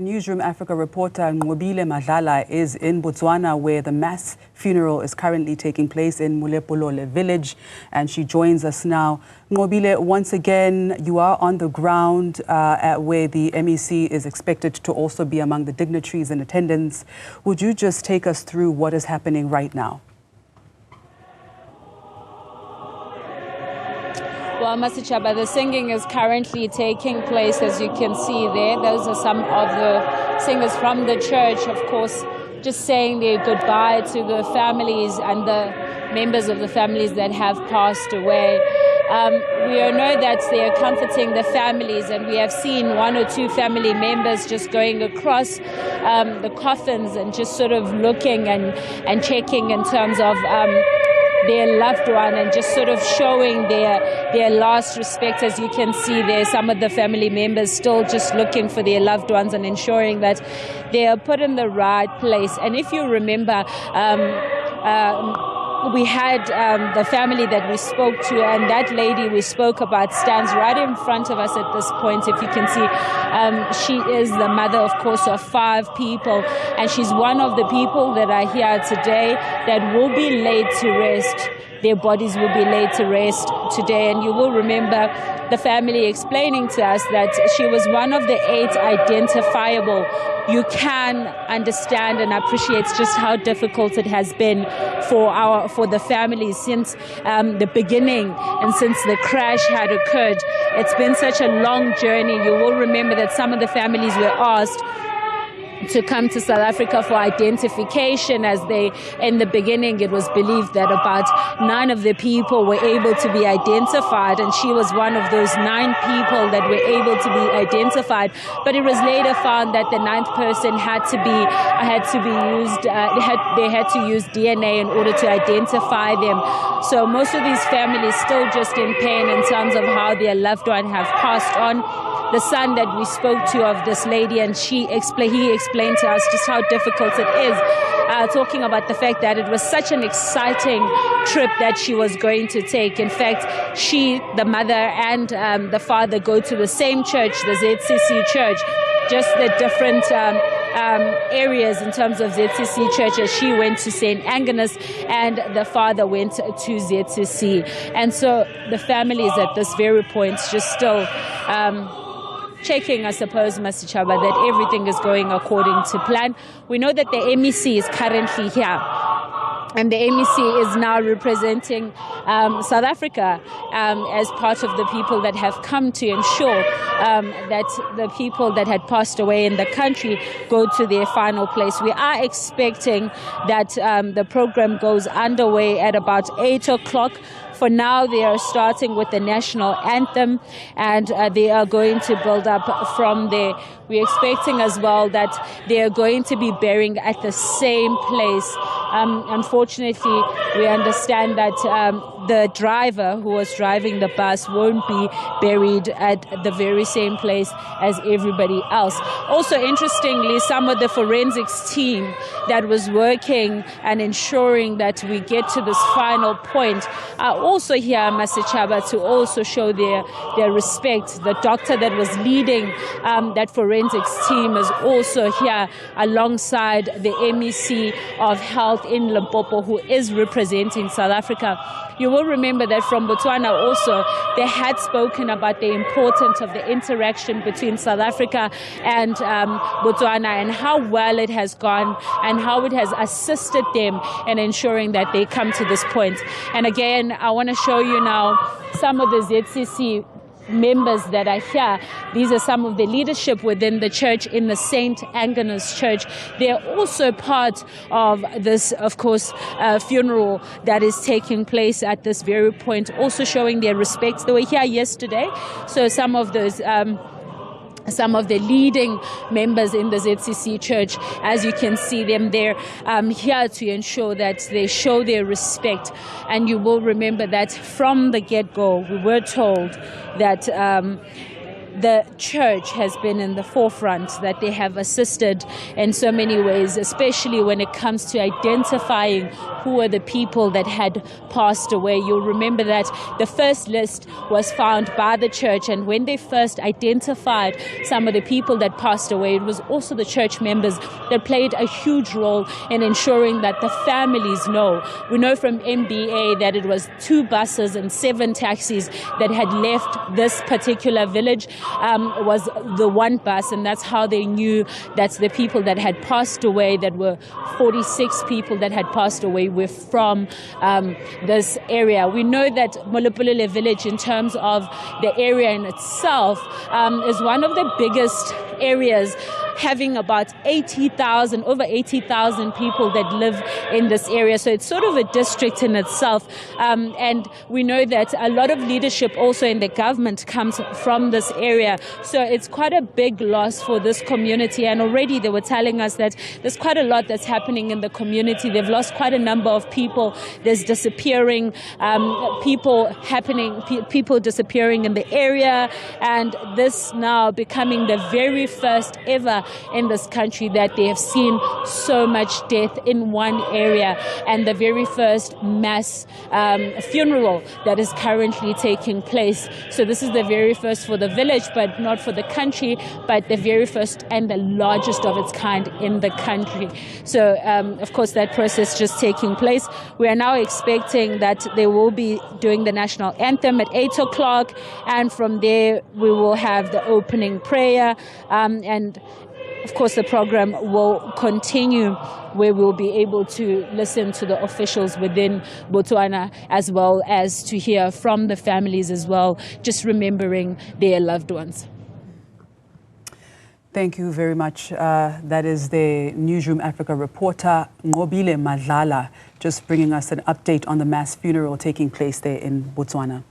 Newsroom Africa reporter Ngobile Madlala is in Botswana, where the mass funeral is currently taking place in Molepolole village, and she joins us now. Ngobile, once again, you are on the ground where the MEC is expected to also be among the dignitaries in attendance. Would you just take us through what is happening right now? Well, Masichaba, the singing is currently taking place, as you can see there. Those are some of the singers from the church, of course, just saying their goodbye to the families and the members of the families that have passed away. We know that they are comforting the families, and we have seen one or two family members just going across the coffins and just sort of looking and checking in terms of their loved one and just sort of showing their last respect. As you can see there, some of the family members still just looking for their loved ones and ensuring that they are put in the right place. And if you remember, we had the family that we spoke to, and that lady we spoke about stands right in front of us at this point. If you can see, she is the mother, of course, of 5 people, and she's one of the people that are here today that will be laid to rest. Their bodies will be laid to rest today, and you will remember the family explaining to us that she was one of the 8 identifiable. You can understand and appreciate just how difficult it has been for the families since the beginning and since the crash had occurred. It's been such a long journey. You will remember that some of the families were asked to come to South Africa for identification, as in the beginning, it was believed that about 9 of the people were able to be identified, and she was one of those 9 people that were able to be identified. But it was later found that the 9th person had to use DNA in order to identify them. So most of these families still just in pain in terms of how their loved one have passed on. The son that we spoke to of this lady, and he explained to us just how difficult it is, talking about the fact that it was such an exciting trip that she was going to take. In fact, the mother and the father go to the same church, the ZCC church, just the different areas in terms of ZCC churches. She went to St. Agnes and the father went to ZCC. And so the families at this very point just still checking, I suppose, Masichaba, that everything is going according to plan. We know that the MEC is currently here, and the MEC is now representing South Africa as part of the people that have come to ensure that the people that had passed away in the country go to their final place. We are expecting that the program goes underway at about 8 o'clock. For now, they are starting with the national anthem, and they are going to build up from there. We're expecting as well that they are going to be burying at the same place. Unfortunately, we understand that the driver who was driving the bus won't be buried at the very same place as everybody else. Also, interestingly, some of the forensics team that was working and ensuring that we get to this final point are also here, Masichaba, to also show their respect. The doctor that was leading that forensics team is also here alongside the MEC of Health in Limpopo, who is representing South Africa. You will remember that from Botswana also, they had spoken about the importance of the interaction between South Africa and Botswana, and how well it has gone and how it has assisted them in ensuring that they come to this point. And again, I want to show you now some of the ZCC members that are here. These are some of the leadership within the church in the St. Agnes Church. They are also part of this, of course, funeral that is taking place at this very point, also showing their respects. They were here yesterday, so some of those some of the leading members in the ZCC church, as you can see them there, here to ensure that they show their respect. And you will remember that from the get-go, we were told that the church has been in the forefront, that they have assisted in so many ways, especially when it comes to identifying who are the people that had passed away. You'll remember that the first list was found by the church, and when they first identified some of the people that passed away, it was also the church members that played a huge role in ensuring that the families know. We know from MBA that it was 2 buses and 7 taxis that had left this particular village. Was the one bus, and that's how they knew that the people that had passed away, that were 46 people that had passed away, were from this area. We know that Molepolole village, in terms of the area in itself, is one of the biggest areas, having about over 80,000 people that live in this area. So it's sort of a district in itself. And we know that a lot of leadership also in the government comes from this area. So it's quite a big loss for this community. And already they were telling us that there's quite a lot that's happening in the community. They've lost quite a number of people. There's disappearing people disappearing in the area. And this now becoming the very first ever in this country that they have seen so much death in one area, and the very first mass funeral that is currently taking place. So this is the very first for the village, but not for the country, but the very first and the largest of its kind in the country. So of course that process just taking place. We are now expecting that they will be doing the national anthem at 8 o'clock, and from there we will have the opening prayer, and of course, the program will continue, where we'll be able to listen to the officials within Botswana, as well as to hear from the families as well, just remembering their loved ones. Thank you very much. That is the Newsroom Africa reporter, Ngobile Madlala, just bringing us an update on the mass funeral taking place there in Botswana.